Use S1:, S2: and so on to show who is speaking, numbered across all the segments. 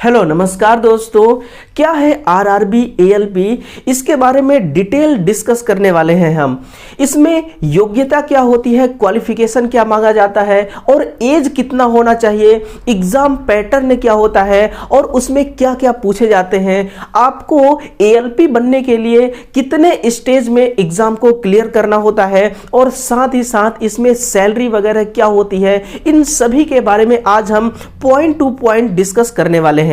S1: Hello नमस्कार दोस्तों, क्या है आरआरबी एएलपी, इसके बारे में डिटेल डिस्कस करने वाले हैं हम। इसमें योग्यता क्या होती है, क्वालिफिकेशन क्या मांगा जाता है और एज कितना होना चाहिए, एग्जाम पैटर्न क्या होता है और उसमें क्या क्या पूछे जाते हैं, आपको एएलपी बनने के लिए कितने स्टेज में एग्जाम को क्लियर करना होता है और साथ ही साथ इसमें सैलरी वगैरह क्या होती है, इन सभी के बारे में आज हम पॉइंट टू पॉइंट डिस्कस करने वाले हैं।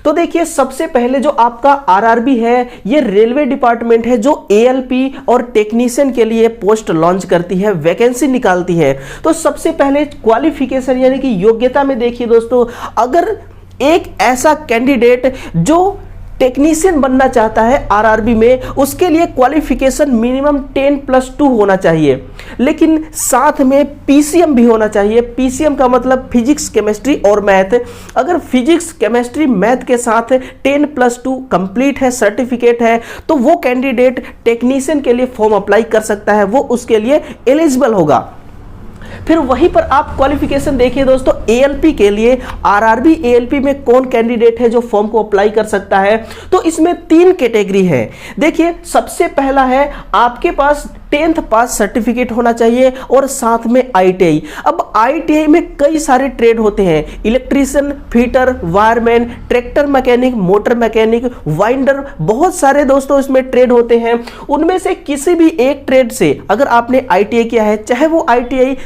S1: तो देखिए, सबसे पहले जो आपका आरआरबी है, ये रेलवे डिपार्टमेंट है जो एएलपी और टेक्नीशियन के लिए पोस्ट लॉन्च करती है, वैकेंसी निकालती है। तो सबसे पहले क्वालिफिकेशन यानी कि योग्यता में देखिए दोस्तों, अगर एक ऐसा कैंडिडेट जो टेक्नीशियन बनना चाहता है आरआरबी में, उसके लिए क्वालिफिकेशन मिनिमम 10+2 होना चाहिए, लेकिन साथ में पीसीएम भी होना चाहिए। पीसीएम का मतलब फिजिक्स केमिस्ट्री और मैथ। अगर फिजिक्स केमिस्ट्री मैथ के साथ 10+2 कंप्लीट है, सर्टिफिकेट है, तो वो कैंडिडेट टेक्नीशियन के लिए फॉर्म अप्लाई कर सकता है, वो उसके लिए एलिजिबल होगा। फिर वहीं पर आप क्वालिफिकेशन देखिए दोस्तों, एएलपी के लिए आरआरबी एएलपी में कौन कैंडिडेट है जो फॉर्म को अप्लाई कर सकता है। तो इसमें 3 कैटेगरी है। देखिए, सबसे पहला है आपके पास 10th पास सर्टिफिकेट होना चाहिए और साथ में आईटीआई। अब आईटीआई में कई सारे ट्रेड होते हैं, electrician, fitter, wireman, tractor mechanic, motor mechanic, winder, बहुत सारे दोस्तों इसमें ट्रेड होते हैं। उनमें से किसी भी एक ट्रेड से अगर आपने आईटीआई किया है, चाहे वो आईटीआई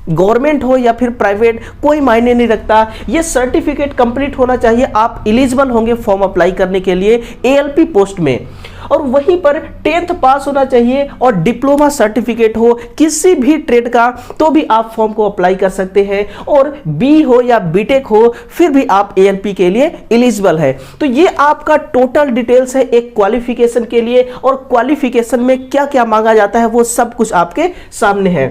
S1: गवर्नमेंट हो या फिर प्राइवेट, कोई मायने नहीं रखता, ये सर्टिफिकेट कंप्लीट होना चाहिए, आप एलिजिबल होंगे फॉर्म अप्लाई करने के लिए एएलपी पोस्ट में। और वहीं पर 10th पास होना चाहिए और डिप्लोमा सर्टिफिकेट हो किसी भी ट्रेड का, तो भी आप फॉर्म को अप्लाई कर सकते हैं। और बी हो या बीटेक हो, फिर भी आप एएलपी के लिए एलिजिबल है। तो ये आपका टोटल डिटेल्स है एक क्वालिफिकेशन के लिए, और क्वालिफिकेशन में क्या क्या मांगा जाता है वो सब कुछ आपके सामने है।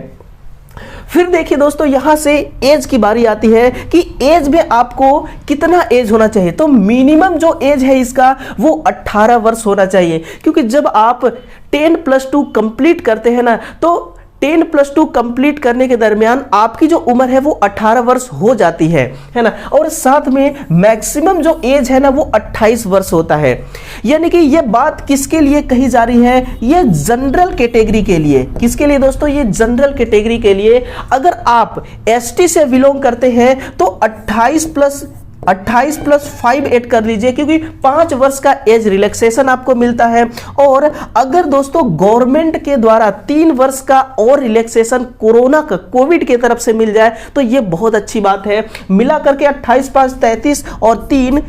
S1: फिर देखिए दोस्तों, यहां से एज की बारी आती है कि एज में आपको कितना एज होना चाहिए। तो मिनिमम जो एज है इसका वो 18 वर्ष होना चाहिए, क्योंकि जब आप 10+2 कंप्लीट करते हैं ना, तो 10+2 कंप्लीट करने के दरमियान आपकी जो उम्र है वो 18 वर्ष हो जाती है ना। और साथ में मैक्सिमम जो एज है ना वो 28 वर्ष होता है। यानी कि ये बात किसके लिए कही जा रही है, ये जनरल कैटेगरी के लिए। किसके लिए दोस्तों, ये जनरल कैटेगरी के लिए। अगर आप एसटी से बिलोंग करते हैं तो 28 + 5 ऐड कर लीजिए, क्योंकि 5 वर्ष का एज रिलैक्सेशन आपको मिलता है। और अगर दोस्तों गवर्नमेंट के द्वारा 3 वर्ष का और रिलैक्सेशन कोविड के तरफ से मिल जाए तो ये बहुत अच्छी बात है। मिला करके 28 + 5 33 और 3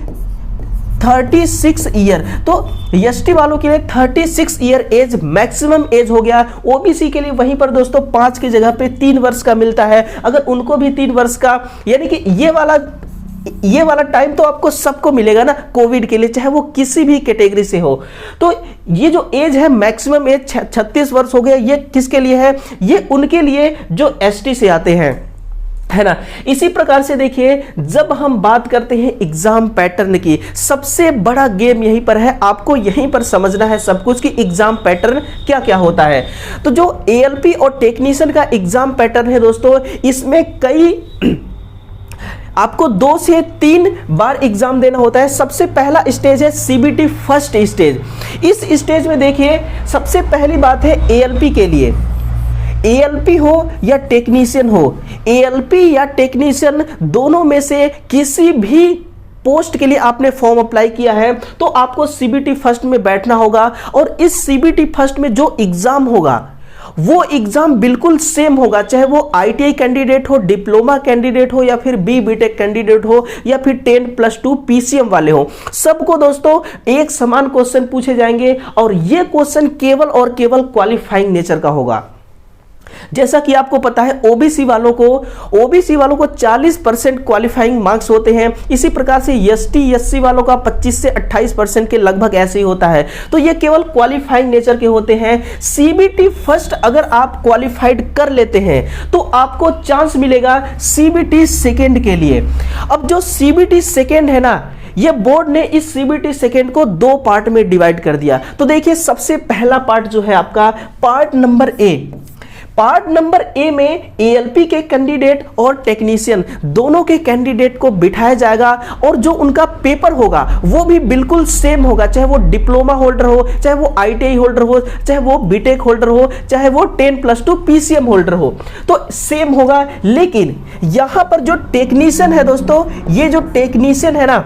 S1: 36 ईयर। तो एसटी वालों के लिए 36 ईयर एज मैक्सिमम एज हो गया। ओबीसी के लिए वहीं पर दोस्तों 5 की जगह पे 3 वर्ष का मिलता है, अगर उनको भी 3 वर्ष का, यानी कि ये वाला टाइम तो आपको सबको मिलेगा ना कोविड के लिए, चाहे वो किसी भी कैटेगरी से हो। तो ये जो एज है मैक्सिमम एज 36 वर्ष हो गया, ये किसके लिए है, ये उनके लिए जो एसटी से आते हैं, है ना। इसी प्रकार से देखिए, जब हम बात करते हैं एग्जाम पैटर्न की, सबसे बड़ा गेम यहीं पर है, आपको यहीं पर समझना है सब कुछ कि एग्जाम पैटर्न क्या क्या होता है। तो जो एएलपी और टेक्नीशियन का एग्जाम पैटर्न है दोस्तों, इसमें कई आपको 2 से 3 बार एग्जाम देना होता है। सबसे पहला स्टेज है सीबीटी फर्स्ट स्टेज। इस स्टेज में देखिए, सबसे पहली बात है एएलपी के लिए, एएलपी हो या टेक्नीशियन हो, एएलपी या टेक्नीशियन दोनों में से किसी भी पोस्ट के लिए आपने फॉर्म अप्लाई किया है तो आपको सीबीटी फर्स्ट में बैठना होगा। और इस सीबीटी फर्स्ट में जो एग्जाम होगा वो एग्जाम बिल्कुल सेम होगा, चाहे वो आईटीआई कैंडिडेट हो, डिप्लोमा कैंडिडेट हो, या फिर बीटेक कैंडिडेट हो, या फिर 10+2 पीसीएम वाले हो। सबको दोस्तों एक समान क्वेश्चन पूछे जाएंगे और ये क्वेश्चन केवल और केवल क्वालिफाइंग नेचर का होगा। जैसा कि आपको पता है ओबीसी वालों को 40% क्वालिफाइंग मार्क्स होते हैं। इसी प्रकार से एसटी एससी वालों का 25 से 28% के लगभग ऐसे ही होता है। तो ये केवल क्वालिफाइंग नेचर के होते हैं। सीबीटी फर्स्ट अगर आप क्वालिफाइड कर लेते हैं तो आपको चांस मिलेगा सीबीटी सेकेंड के लिए। अब जो सीबीटी सेकेंड है ना, ये बोर्ड ने इस सीबीटी सेकेंड को 2 पार्ट में डिवाइड कर दिया। तो देखिए, सबसे पहला पार्ट जो है आपका part number A, part number A में एएलपी के कैंडिडेट और टेक्नीशियन दोनों के कैंडिडेट को बिठाया जाएगा और जो उनका पेपर होगा वो भी बिल्कुल सेम होगा, चाहे वो डिप्लोमा होल्डर हो, चाहे वो आईटीआई होल्डर हो, चाहे वो बीटेक होल्डर हो, चाहे वो 10+2 पीसीएम होल्डर हो, तो सेम होगा। लेकिन यहां पर जो टेक्नीशियन है दोस्तों, ये जो टेक्नीशियन है ना,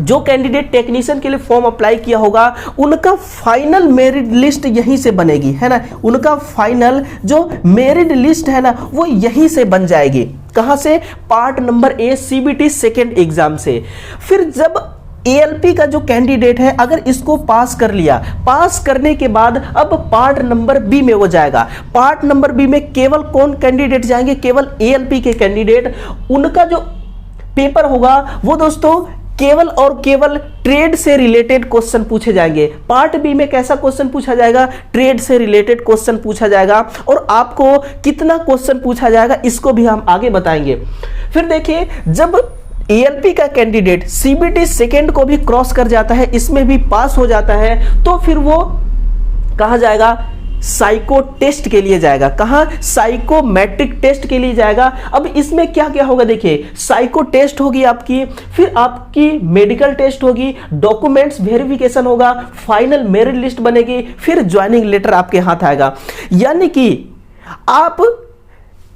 S1: जो कैंडिडेट टेक्नीशियन के लिए फॉर्म अप्लाई किया होगा, उनका फाइनल मेरिट लिस्ट यहीं से बनेगी, है ना। उनका फाइनल जो मेरिट लिस्ट है ना, वो यहीं से बन जाएगी। कहां से? Part number A CBT second exam से। फिर जब एएलपी का जो कैंडिडेट है, अगर इसको पास कर लिया, पास करने के बाद अब पार्ट नंबर बी में वो जाएगा। पार्ट नंबर बी में केवल कौन कैंडिडेट जाएंगे? केवल एएलपी के कैंडिडेट। उनका जो पेपर होगा वो दोस्तों केवल और केवल ट्रेड से रिलेटेड क्वेश्चन पूछे जाएंगे। पार्ट बी में कैसा क्वेश्चन पूछा जाएगा? ट्रेड से रिलेटेड क्वेश्चन पूछा जाएगा। और आपको कितना क्वेश्चन पूछा जाएगा इसको भी हम आगे बताएंगे। फिर देखिए, जब एएलपी का कैंडिडेट सीबीटी सेकेंड को भी क्रॉस कर जाता है, इसमें भी पास हो जाता है, तो फिर वो कहा जाएगा साइको टेस्ट के लिए जाएगा। कहां? साइकोमेट्रिक टेस्ट के लिए जाएगा। अब इसमें क्या क्या होगा देखिए, साइको टेस्ट होगी आपकी, फिर आपकी मेडिकल टेस्ट होगी, डॉक्यूमेंट्स वेरिफिकेशन होगा, फाइनल मेरिट लिस्ट बनेगी, फिर ज्वाइनिंग लेटर आपके हाथ आएगा। यानी कि आप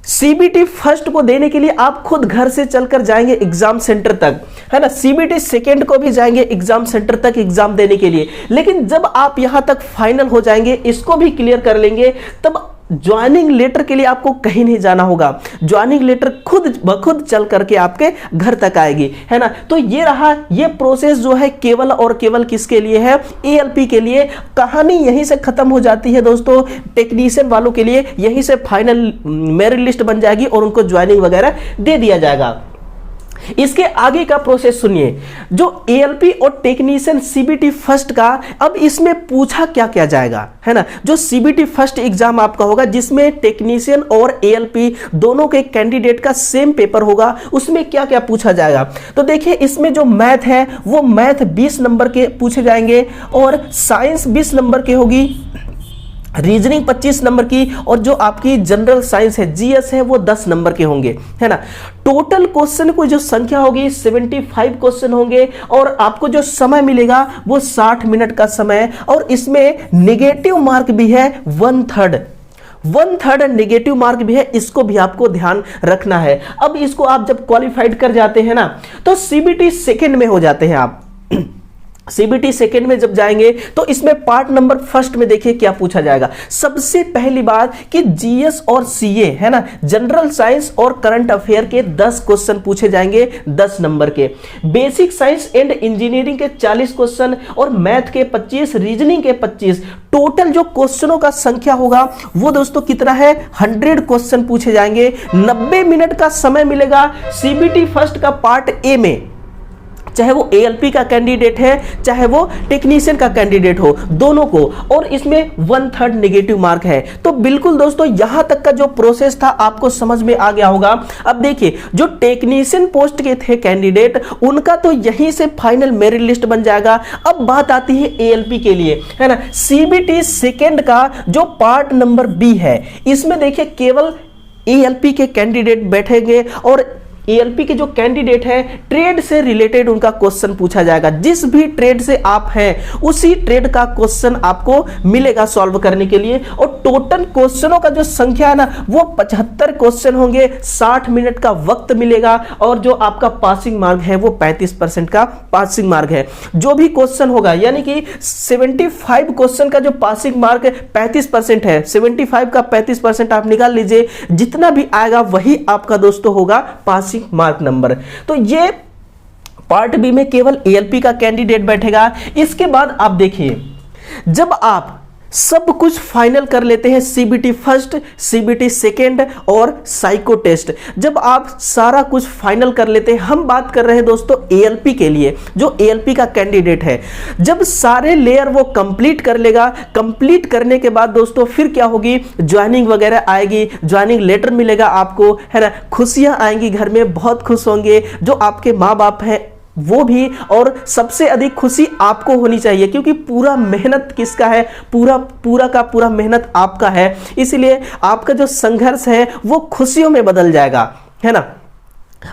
S1: सीबीटी फर्स्ट को देने के लिए आप खुद घर से चलकर जाएंगे एग्जाम सेंटर तक, है ना। सीबीटी सेकेंड को भी जाएंगे एग्जाम सेंटर तक एग्जाम देने के लिए। लेकिन जब आप यहां तक फाइनल हो जाएंगे, इसको भी क्लियर कर लेंगे, तब ज्वाइनिंग लेटर के लिए आपको कहीं नहीं जाना होगा। ज्वाइनिंग लेटर खुद ब खुद चल करके आपके घर तक आएगी, है ना। तो ये रहा, ये प्रोसेस जो है केवल और केवल किसके लिए है? एएलपी के लिए। कहानी यहीं से खत्म हो जाती है दोस्तों। टेक्नीशियन वालों के लिए यहीं से फाइनल मेरिट लिस्ट बन जाएगी और उनको ज्वाइनिंग वगैरह दे दिया जाएगा। इसके आगे का प्रोसेस सुनिए, जो एएलपी और टेक्नीशियन सीबीटी फर्स्ट का, अब इसमें पूछा क्या क्या जाएगा, है ना। जो सीबीटी फर्स्ट एग्जाम आपका होगा, जिसमें टेक्नीशियन और एएलपी दोनों के कैंडिडेट का सेम पेपर होगा, उसमें क्या क्या पूछा जाएगा? तो देखिए, इसमें जो मैथ है वो मैथ 20 नंबर के पूछे जाएंगे, और साइंस 20 नंबर के होगी, रीजनिंग 25 नंबर की, और जो आपकी जनरल साइंस है, जीएस है, वो 10 नंबर के होंगे, है ना। टोटल क्वेश्चन की जो संख्या होगी 75 क्वेश्चन होंगे, और आपको जो समय मिलेगा वो 60 मिनट का समय। और इसमें नेगेटिव मार्क भी है 1/3 नेगेटिव मार्क भी है, इसको भी आपको ध्यान रखना है। अब इसको आप जब क्वालिफाइड कर जाते हैं ना, तो सीबीटी सेकेंड में हो जाते हैं आप। सीबीटी सेकेंड में जब जाएंगे तो इसमें पार्ट नंबर फर्स्ट में देखिए क्या पूछा जाएगा। सबसे पहली बात कि जीएस और सीए, है ना, जनरल साइंस और करंट अफेयर के 10 क्वेश्चन पूछे जाएंगे 10 नंबर के। बेसिक साइंस एंड इंजीनियरिंग के 40 क्वेश्चन, और मैथ के 25, रीजनिंग के 25। टोटल जो क्वेश्चनों का संख्या होगा वो दोस्तों कितना है? 100 क्वेश्चन पूछे जाएंगे। 90 मिनट का समय मिलेगा सीबीटी फर्स्ट का पार्ट ए में, चाहे वो एएलपी का कैंडिडेट है, चाहे वो टेक्नीशियन का कैंडिडेट हो, दोनों को। और इसमें 1/3 नेगेटिव मार्क है। तो बिल्कुल दोस्तों, यहां तक का जो प्रोसेस था आपको समझ में आ गया होगा। अब देखिए, जो टेक्नीशियन पोस्ट के थे कैंडिडेट, उनका तो यहीं से फाइनल मेरिट लिस्ट बन जाएगा। अब बात आती है एएलपी के लिए, है ना। सीबीटी सेकेंड का जो पार्ट नंबर बी है, इसमें देखिए केवल एएलपी के कैंडिडेट बैठेंगे, और एएलपी के जो कैंडिडेट हैं, ट्रेड से रिलेटेड उनका क्वेश्चन पूछा जाएगा। जिस भी ट्रेड से आप हैं, उसी ट्रेड का क्वेश्चन आपको मिलेगा सॉल्व करने के लिए। और टोटल क्वेश्चनों का जो संख्या है ना, वो 75 क्वेश्चन होंगे, 60 मिनट का वक्त मिलेगा, और जो आपका पासिंग मार्क है वो 35% का पासिंग मार्क है। जो भी क्वेश्चन होगा, यानी कि 75 क्वेश्चन का जो पासिंग मार्क 35% है, 75 का 35% आप निकाल लीजिए, जितना भी आएगा वही आपका दोस्तों होगा पासिंग मार्क नंबर। तो ये पार्ट बी में केवल एएलपी का कैंडिडेट बैठेगा। इसके बाद आप देखिए, जब आप सब कुछ फाइनल कर लेते हैं, सीबीटी फर्स्ट, सीबीटी सेकेंड और साइको टेस्ट, जब आप सारा कुछ फाइनल कर लेते हैं, हम बात कर रहे हैं दोस्तों एएलपी के लिए, जो एएलपी का कैंडिडेट है, जब सारे लेयर वो कंप्लीट कर लेगा, कंप्लीट करने के बाद दोस्तों फिर क्या होगी? ज्वाइनिंग वगैरह आएगी, ज्वाइनिंग लेटर मिलेगा आपको, है ना। खुशियां आएंगी घर में, बहुत खुश होंगे। जो आपके माँ बाप हैं वो भी, और सबसे अधिक खुशी आपको होनी चाहिए, क्योंकि पूरा मेहनत किसका है, पूरा का पूरा मेहनत आपका है। इसलिए आपका जो संघर्ष है वो खुशियों में बदल जाएगा, है ना।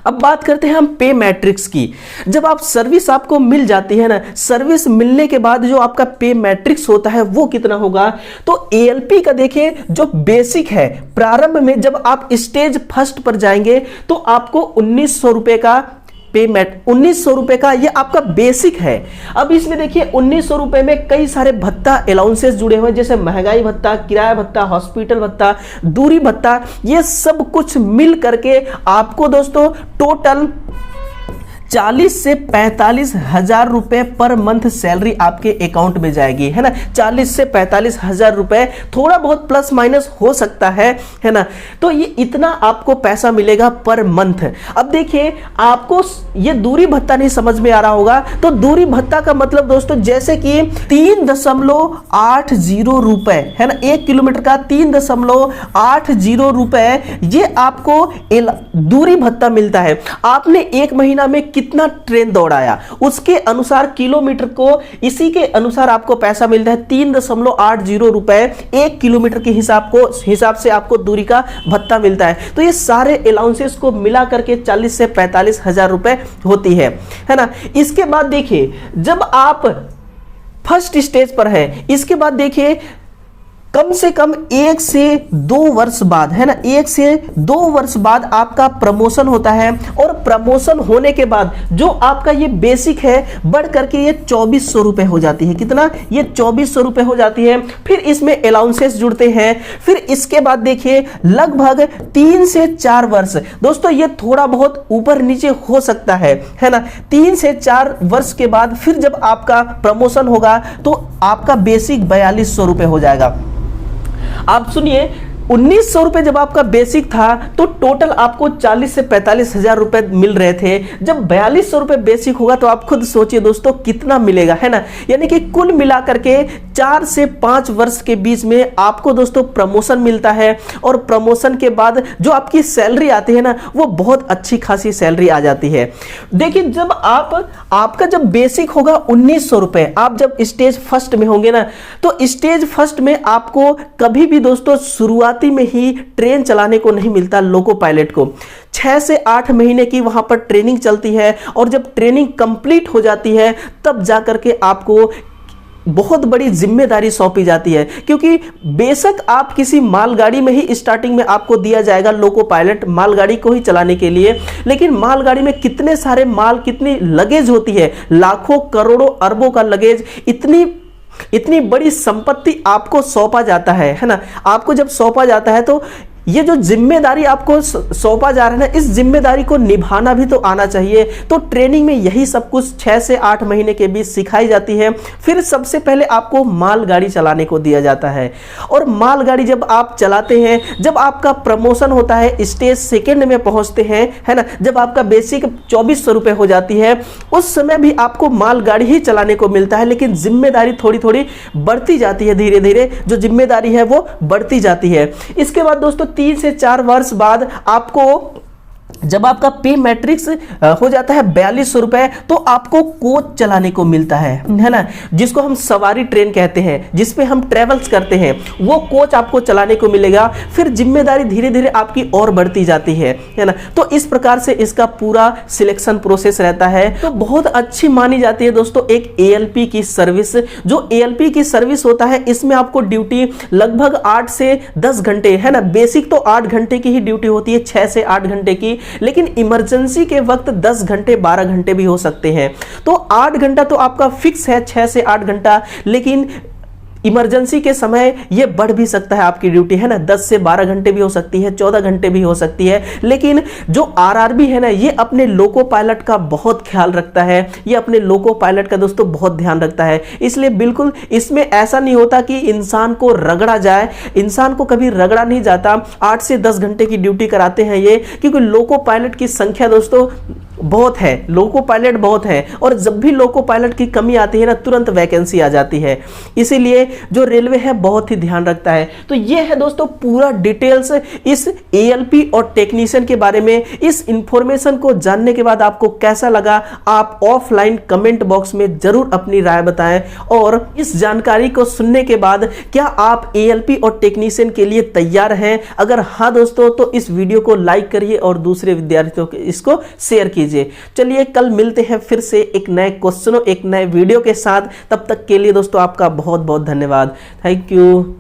S1: अब बात करते हैं हम पे मैट्रिक्स की। जब आप सर्विस आपको मिल जाती है ना, सर्विस मिलने के बाद जो आपका पे मैट्रिक्स होता है वो कितना होगा, तो एएलपी का देखिए जो बेसिक है, प्रारंभ में जब आप स्टेज फर्स्ट पर जाएंगे तो आपको 1900 रुपए का पेमेंट, 1900 रुपए का ये आपका बेसिक है। अब इसमें देखिए 1900 रुपए में कई सारे भत्ता अलाउंसेस जुड़े हुए हैं, जैसे महंगाई भत्ता, किराया भत्ता, हॉस्पिटल भत्ता, दूरी भत्ता, ये सब कुछ मिल करके आपको दोस्तों टोटल 40 से 45 हजार रुपए पर मंथ सैलरी आपके अकाउंट में जाएगी, है ना। 40 से 45 हजार रुपए, थोड़ा बहुत प्लस माइनस हो सकता है ना। तो ये इतना आपको पैसा मिलेगा पर मंथ। अब देखिए आपको ये दूरी भत्ता नहीं समझ में आ रहा होगा, तो दूरी भत्ता का मतलब दोस्तों जैसे कि 3.80 रुपए, है ना, 1 किलोमीटर का 3.80 रुपए ये आपको दूरी भत्ता मिलता है। आपने एक महीना में कितना ट्रेन दौड़ाया उसके अनुसार किलोमीटर को, इसी के अनुसार आपको पैसा मिलता है। 3.80 रुपए 1 किलोमीटर के हिसाब से आपको दूरी का भत्ता मिलता है। तो ये सारे अलाउंसेस को मिला करके 40 से 45 हजार रुपए होती है ना। इसके बाद देखिए जब आप फर्स्ट स्टेज पर है, इसके बाद देखिए कम से कम 1 से 2 वर्ष बाद, है ना, 1 से 2 वर्ष बाद आपका प्रमोशन होता है, और प्रमोशन होने के बाद जो आपका ये बेसिक है बढ़ करके ये 2400 रुपए हो जाती है। कितना, ये 2400 रुपए हो जाती है। फिर इसमें अलाउंसेस जुड़ते हैं। फिर इसके बाद देखिए लगभग 3 से 4 वर्ष, दोस्तों ये थोड़ा बहुत ऊपर नीचे हो सकता है ना। 3 से 4 वर्ष के बाद फिर जब आपका प्रमोशन होगा तो आपका बेसिक 4200 रुपए हो जाएगा। आप सुनिए, 1900 रुपए जब आपका बेसिक था तो टोटल आपको 40 से 45 हजार रुपए मिल रहे थे। जब 4200 रुपए बेसिक होगा तो आप खुद सोचिए दोस्तों कितना मिलेगा, है ना। यानी कि कुल मिलाकर के 4 से 5 वर्ष के बीच में आपको दोस्तों प्रमोशन मिलता है, और प्रमोशन के बाद जो आपकी सैलरी आती है ना वो बहुत अच्छी खासी सैलरी आ जाती है। देखिए जब आपका जब बेसिक होगा 1900 रुपए, आप जब स्टेज फर्स्ट में होंगे ना, तो स्टेज फर्स्ट में आपको कभी भी दोस्तों शुरुआती में ही ट्रेन चलाने को नहीं मिलता। लोको पायलट को 6 से 8 महीने की वहां पर ट्रेनिंग चलती है, और जब ट्रेनिंग कंप्लीट हो जाती है तब जाकर के आपको बहुत बड़ी जिम्मेदारी सौंपी जाती है। क्योंकि बेशक आप किसी मालगाड़ी में ही स्टार्टिंग में आपको दिया जाएगा लोको पायलट, मालगाड़ी को ही चलाने के लिए, लेकिन मालगाड़ी में कितने सारे माल, कितनी लगेज होती है, लाखों करोड़ों अरबों का लगेज, इतनी बड़ी संपत्ति आपको सौंपा जाता है ना। आपको जब सौंपा जाता है तो ये जो जिम्मेदारी आपको सौंपा जा रहा है ना, इस जिम्मेदारी को निभाना भी तो आना चाहिए। तो ट्रेनिंग में यही सब कुछ 6 से 8 महीने के बीच सिखाई जाती है। फिर सबसे पहले आपको मालगाड़ी चलाने को दिया जाता है, और मालगाड़ी जब आप चलाते हैं, जब आपका प्रमोशन होता है, स्टेज सेकेंड में पहुंचते हैं, है ना, जब आपका बेसिक 2400 रुपए हो जाती है, उस समय भी आपको मालगाड़ी ही चलाने को मिलता है, लेकिन जिम्मेदारी थोड़ी थोड़ी बढ़ती जाती है। धीरे धीरे जो जिम्मेदारी है वो बढ़ती जाती है। इसके बाद दोस्तों 3 से 4 वर्ष बाद आपको जब आपका पे मैट्रिक्स हो जाता है 4200 रुपए, तो आपको कोच चलाने को मिलता है ना, जिसको हम सवारी ट्रेन कहते हैं, जिसपे हम ट्रेवल्स करते हैं, वो कोच आपको चलाने को मिलेगा। फिर जिम्मेदारी धीरे धीरे आपकी और बढ़ती जाती है ना। तो इस प्रकार से इसका पूरा सिलेक्शन प्रोसेस रहता है। तो बहुत अच्छी मानी जाती है दोस्तों एक एएलपी की सर्विस। जो एएलपी की सर्विस होता है इसमें आपको ड्यूटी लगभग 8 से 10 घंटे, है ना। बेसिक तो 8 घंटे की ही ड्यूटी होती है, 6 से 8 घंटे की, लेकिन इमरजेंसी के वक्त 10 घंटे 12 घंटे भी हो सकते हैं। तो 8 घंटा तो आपका फिक्स है, 6 से 8 घंटा, लेकिन इमरजेंसी के समय ये बढ़ भी सकता है आपकी ड्यूटी, है ना। 10 से 12 घंटे भी हो सकती है, 14 घंटे भी हो सकती है। लेकिन जो आरआरबी है ना, ये अपने लोको पायलट का बहुत ख्याल रखता है, ये अपने लोको पायलट का दोस्तों बहुत ध्यान रखता है। इसलिए बिल्कुल इसमें ऐसा नहीं होता कि इंसान को रगड़ा जाए, इंसान को कभी रगड़ा नहीं जाता। 8 से 10 घंटे की ड्यूटी कराते हैं ये, क्योंकि लोको पायलट की संख्या दोस्तों बहुत है, लोको पायलट बहुत है, और जब भी लोको पायलट की कमी आती है ना तुरंत वैकेंसी आ जाती है। इसीलिए जो रेलवे है बहुत ही ध्यान रखता है। तो ये है दोस्तों पूरा डिटेल्स इस एएलपी और टेक्नीशियन के बारे में। इस इंफॉर्मेशन को जानने के बाद आपको कैसा लगा, आप ऑफलाइन कमेंट बॉक्स में जरूर अपनी राय बताएं। और इस जानकारी को सुनने के बाद क्या आप एएलपी और टेक्नीशियन के लिए तैयार हैं? अगर हाँ दोस्तों तो इस वीडियो को लाइक करिए और दूसरे विद्यार्थियों को इसको शेयर कीजिए। चलिए कल मिलते हैं फिर से एक नए क्वेश्चनों एक नए वीडियो के साथ। तब तक के लिए दोस्तों आपका बहुत बहुत धन्यवाद। Thank you.